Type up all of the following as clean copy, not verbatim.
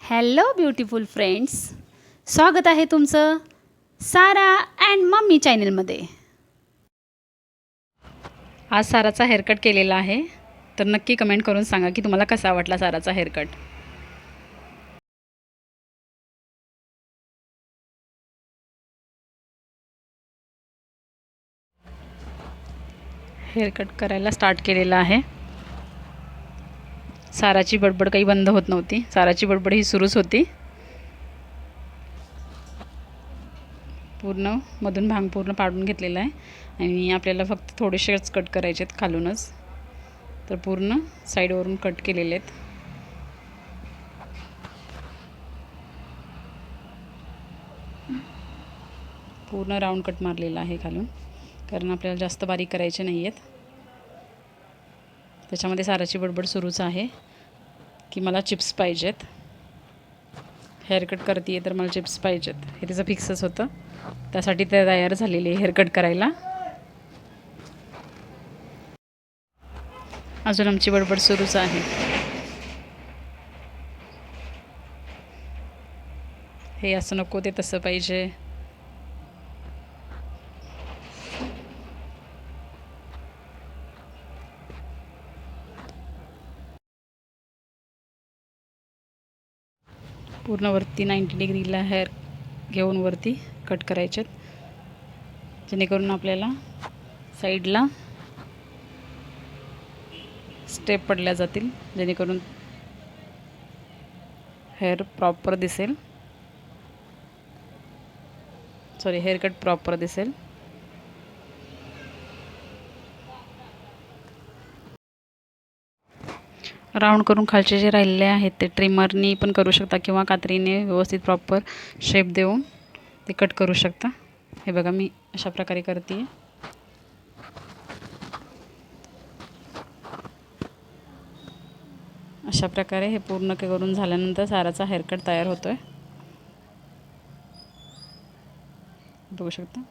Hello beautiful friends, स्वागत आहे तुमचं सारा अँड मम्मी चॅनलमध्ये. आज साराचा हेअरकट केलेला आहे, तर नक्की कमेंट करून सांगा की तुम्हाला कसा वाटला साराचा हेअरकट. हेअरकट करायला स्टार्ट केलेला आहे. साराची बडबड काही बंद होत नव्हती. साराची बडबड ही सुरूच होती. पूर्ण मधून भांग पूर्ण पाडून घेतलेला आहे आणि आपल्याला फक्त थोडेसेच कट करायचे आहेत खालूनच. तर पूर्ण साईडवरून कट केलेले आहेत. पूर्ण राऊंड कट मारलेला आहे खालून, कारण आपल्याला जास्त बारीक करायचे नाही आहेत. त्याच्यामध्ये साराची बडबड सुरूच आहे की मला चिप्स पाहिजेत, हेअरकट करते आहे तर मला चिप्स पाहिजेत. हे तिचं फिक्सच होतं. त्यासाठी ते तयार झालेली हेअरकट करायला. अजून आमची बडबड सुरूच आहे. हे असं नको, ते तसं पाहिजे. पूर्ण वरती 90 डिग्रीला हेअर घेऊन वरती कट करायचे, जेणेकरून आपल्याला साईडला स्टेप पडल्या जातील, जेणेकरून हेअर प्रॉपर दिसेल. हेअरकट प्रॉपर दिसेल. राऊंड करून खालचे जे राहिलेले आहेत ते ट्रिमरनी पण करू शकता किंवा कात्रीने व्यवस्थित प्रॉपर शेप देऊन ते कट करू शकता. हे बघा, मी अशा प्रकारे करते. अशा प्रकारे हे पूर्ण करून झाल्यानंतर साराचा हेअरकट तयार होतोय. बघू शकता.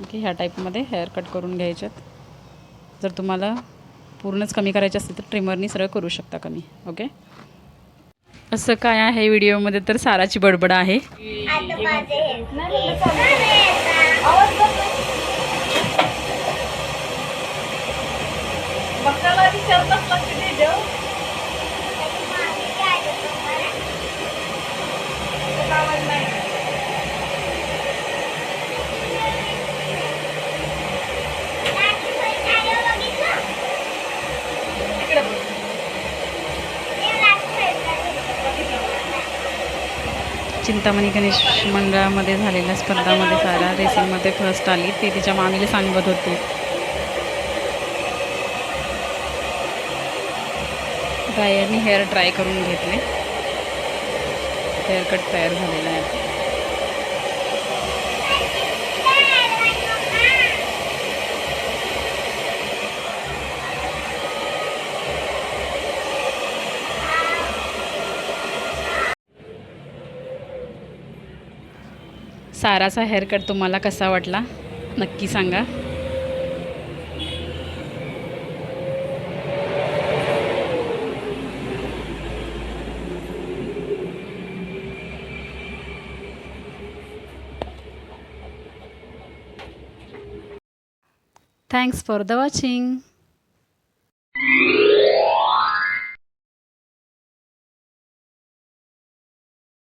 ओके, ह्या टाईपमध्ये हेअरकट करून घ्यायच्यात. जर तुम्हाला पूर्णच कमी करायचे असेल तर ट्रिमरनी सरळ करू शकता कमी. ओके, असं काय आहे व्हिडिओमध्ये, तर साराची बडबड आहे. चिंतामणी गणेश मंडळामध्ये झालेल्या स्पर्धामध्ये सारा रेसिंगमध्ये फर्स्ट आली. ते तिच्या मामीला सांगत होती. ड्रायरनी हेअर ड्राय करून घेतले. हेअरकट तयार झालेला आहे. साराचा हेअरकट तुम्हाला कसा वाटला नक्की सांगा. Thanks for the watching.